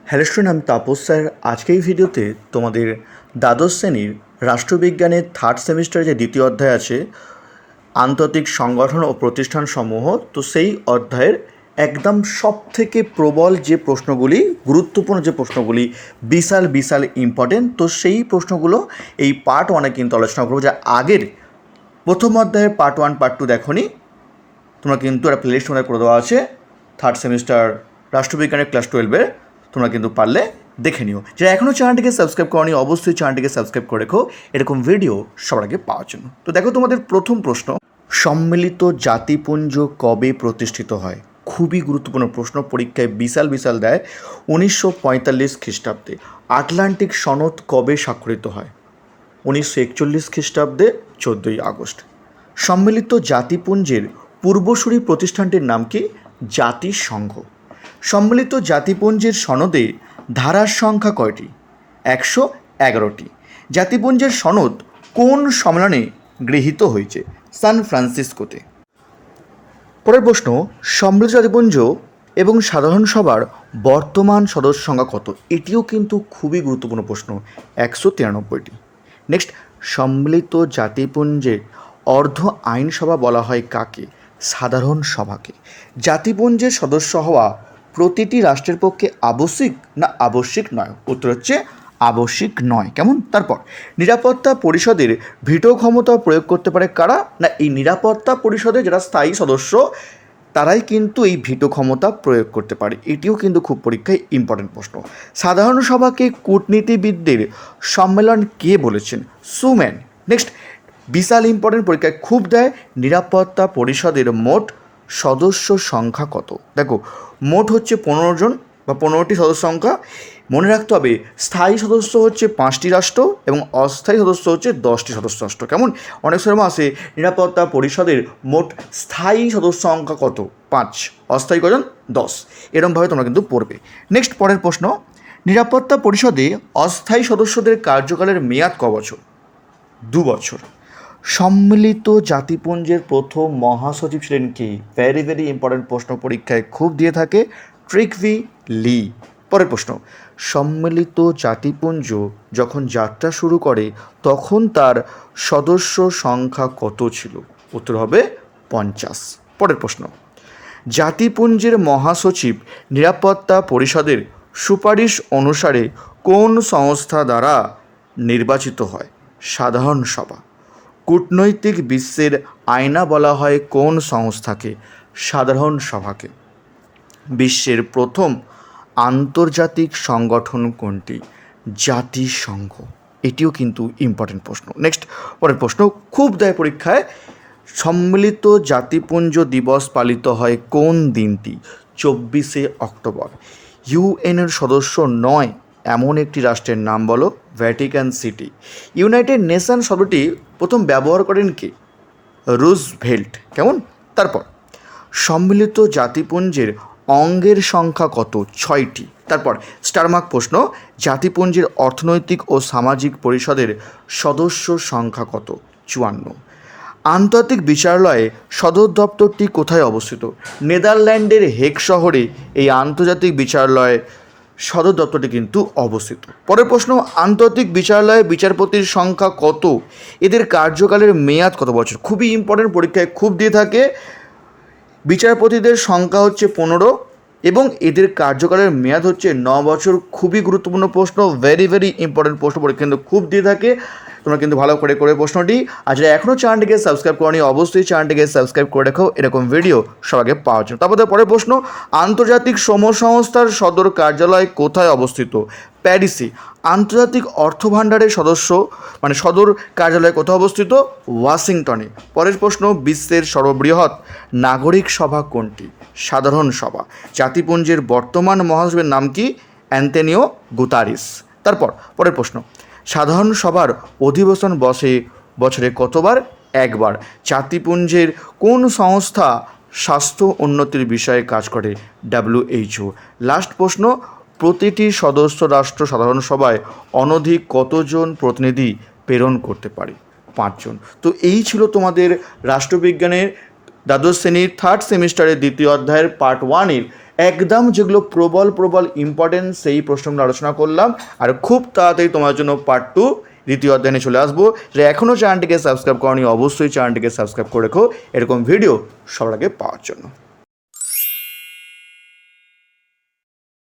Hello student, আমি Tapas sir. আজকে এই ভিডিওতে তোমাদের দ্বাদশ শ্রেণীর রাষ্ট্রবিজ্ঞানের থার্ড সেমিস্টারে যে দ্বিতীয় অধ্যায় আছে আন্তর্জাতিক সংগঠন ও প্রতিষ্ঠান সমূহ, তো সেই অধ্যায়ের একদম সবথেকে প্রবল যে প্রশ্নগুলি, গুরুত্বপূর্ণ যে প্রশ্নগুলি, বিশাল বিশাল ইম্পর্টেন্ট, তো সেই প্রশ্নগুলো এই পার্ট ওয়ানে কিন্তু আলোচনা করবো। যা আগের প্রথম অধ্যায়ের পার্ট ওয়ান পার্ট টু দেখোনি, তোমরা কিন্তু একটা প্লেলিস্ট মনে করে দেওয়া আছে থার্ড সেমিস্টার রাষ্ট্রবিজ্ঞানের ক্লাস 12-এর, তোমরা কিন্তু পারলে দেখে নিও। যারা এখনও চ্যানেলটিকে সাবস্ক্রাইব করনি, অবশ্যই চ্যানেলটিকে সাবস্ক্রাইব করে রেখো এরকম ভিডিও সবার আগে পাওয়ার জন্য। তো দেখো, তোমাদের প্রথম প্রশ্ন, সম্মিলিত জাতিপুঞ্জ কবে প্রতিষ্ঠিত হয়? খুবই গুরুত্বপূর্ণ প্রশ্ন, পরীক্ষায় বিশাল বিশাল দেয়। 1945 খ্রিস্টাব্দে। আটলান্টিক সনদ কবে স্বাক্ষরিত হয়? 1941 খ্রিস্টাব্দে 14ই আগস্ট। সম্মিলিত জাতিপুঞ্জের পূর্বসূরি প্রতিষ্ঠানটির নাম কি? জাতিসংঘ। সম্মিলিত জাতিপুঞ্জের সনদে ধারার সংখ্যা কয়টি? 111টি। জাতিপুঞ্জের সনদ কোন সম্মেলনে গৃহীত হয়েছে? সান ফ্রান্সিসকোতে। পরের প্রশ্ন, সম্মিলিত জাতিপুঞ্জ এবং সাধারণ সভার বর্তমান সদস্য সংখ্যা কত? এটিও কিন্তু খুবই গুরুত্বপূর্ণ প্রশ্ন, 193টি। নেক্সট, সম্মিলিত জাতিপুঞ্জে অর্ধ আইনসভা বলা হয় কাকে? সাধারণ সভাকে। জাতিপুঞ্জের সদস্য হওয়া প্রতিটি রাষ্ট্রের পক্ষে আবশ্যিক না আবশ্যিক নয়? উত্তর হচ্ছে আবশ্যিক নয়। কেমন? তারপর, নিরাপত্তা পরিষদের ভিটো ক্ষমতা প্রয়োগ করতে পারে কারা? না, এই নিরাপত্তা পরিষদের যারা স্থায়ী সদস্য তারাই কিন্তু এই ভিটো ক্ষমতা প্রয়োগ করতে পারে। এটিও কিন্তু খুব পরীক্ষায় ইম্পর্টেন্ট প্রশ্ন। সাধারণ সভাকে কূটনীতিবিদদের সম্মেলন কে বলেছেন? সুম্যান। নেক্সট, বিশাল ইম্পর্টেন্ট, পরীক্ষায় খুব দেয়, নিরাপত্তা পরিষদের মোট সদস্য সংখ্যা কত? দেখো, মোট হচ্ছে 15 জন বা 15টি সদস্য সংখ্যা। মনে রাখতে হবে, স্থায়ী সদস্য হচ্ছে 5টি রাষ্ট্র এবং অস্থায়ী সদস্য হচ্ছে 10টি সদস্য রাষ্ট্র। কেমন? অনেক সময় আসে নিরাপত্তা পরিষদের মোট স্থায়ী সদস্য সংখ্যা কত? 5। অস্থায়ী কজন? 10। এরমভাবে তোমরা কিন্তু পড়বে। নেক্সট, পরের প্রশ্ন, নিরাপত্তা পরিষদে অস্থায়ী সদস্যদের কার্যকালের মেয়াদ ক বছর? 2 বছর। সম্মিলিত জাতিপুঞ্জের প্রথম মহাসচিব ছিলেন কে? ভেরি ভেরি ইম্পর্টেন্ট প্রশ্ন, পরীক্ষায় খুব দিয়ে থাকে, ট্রিকভি লি। পরের প্রশ্ন, সম্মিলিত জাতিপুঞ্জ যখন যাত্রা শুরু করে তখন তার সদস্য সংখ্যা কত ছিল? উত্তর হবে 50। পরের প্রশ্ন, জাতিপুঞ্জের মহাসচিব নিরাপত্তা পরিষদের সুপারিশ অনুসারে কোন সংস্থা দ্বারা নির্বাচিত হয়? সাধারণ সভা। কূটনৈতিক বিশ্বের আয়না বলা হয় কোন সংস্থাকে? সাধারণ সভাকে। বিশ্বের প্রথম আন্তর্জাতিক সংগঠন কোনটি? জাতিসংঘ। এটিও কিন্তু ইম্পর্টেন্ট প্রশ্ন। নেক্সট, পরের প্রশ্ন, খুব দেয় পরীক্ষায়, সম্মিলিত জাতিপুঞ্জ দিবস পালিত হয় কোন দিনটি? 24শে অক্টোবর। ইউএনের সদস্য নয় এমন একটি রাষ্ট্রের নাম বলো। Vatican city. ইউনাইটেড নেশন শব্দটি প্রথম ব্যবহার করেন কে? রুজভেল্ট। কেমন? তারপর, সম্মিলিত জাতিপুঞ্জের অঙ্গের সংখ্যা কত? 6টি। তারপর, স্টারমার্ক প্রশ্ন, জাতিপুঞ্জের অর্থনৈতিক ও সামাজিক পরিষদের সদস্য সংখ্যা কত? 54। আন্তর্জাতিক বিচারালয়ে সদর দপ্তরটি কোথায় অবস্থিত? নেদারল্যান্ডের হেগ শহরে এই আন্তর্জাতিক বিচারালয়ে সদর দপ্তরটি কিন্তু অবস্থিত। পরের প্রশ্ন, আন্তর্জাতিক বিচারালয়ে বিচারপতির সংখ্যা কত? এদের কার্যকালের মেয়াদ কত বছর? খুবই ইম্পর্টেন্ট, পরীক্ষায় খুব দিয়ে থাকে। বিচারপতিদের সংখ্যা হচ্ছে 15 এবং এদের কার্যকালের মেয়াদ হচ্ছে 9 বছর। খুবই গুরুত্বপূর্ণ প্রশ্ন, ভেরি ভেরি ইম্পর্টেন্ট প্রশ্ন, পরীক্ষা কিন্তু খুব দিয়ে থাকে। তোমরা কিন্তু ভালো করে প্রশ্নটি, আর যারা এখনও চ্যানেলটিকে সাবস্ক্রাইব করনি অবশ্যই চ্যানেলটিকে সাবস্ক্রাইব করে রেখো এরকম ভিডিও সবাইকে পাওয়ার জন্য। তারপরে পরের প্রশ্ন, আন্তর্জাতিক শ্রম সংস্থার সদর কার্যালয় কোথায় অবস্থিত? প্যারিসে। আন্তর্জাতিক অর্থভাণ্ডারের সদর কার্যালয় কোথায় অবস্থিত? ওয়াশিংটনে। পরের প্রশ্ন, বিশ্বের সর্ববৃহৎ নাগরিক সভা কোনটি? সাধারণ সভা। জাতিপুঞ্জের বর্তমান মহাসচিবের নাম কি? Antonio Guterres. তারপর পরের প্রশ্ন, সাধারণ সভার অধিবেশন বসে বছরে কতবার? একবার। জাতিপুঞ্জের কোন সংস্থা স্বাস্থ্য উন্নতির বিষয়ে কাজ করে? WHO। লাস্ট প্রশ্ন, প্রতিটি সদস্য রাষ্ট্র সাধারণ সভায় অনধিক কতজন প্রতিনিধি প্রেরণ করতে পারে? 5 জন। তো এই ছিল তোমাদের রাষ্ট্রবিজ্ঞানের দ্বাদশ শ্রেণীর থার্ড সেমিস্টারের দ্বিতীয় অধ্যায়ের পার্ট 1-এর একদম যেগুলো প্রবল ইম্পর্টেন্ট সেই প্রশ্নগুলো আলোচনা করলাম। আর খুব তাড়াতাড়ি তোমার জন্য পার্ট 2 দ্বিতীয় অধ্যায়ে চলে আসবো। যে এখনও চ্যানেলটিকে সাবস্ক্রাইব করনি অবশ্যই চ্যানেলটিকে সাবস্ক্রাইব করে রেখো এরকম ভিডিও সবার আগে পাওয়ার জন্য।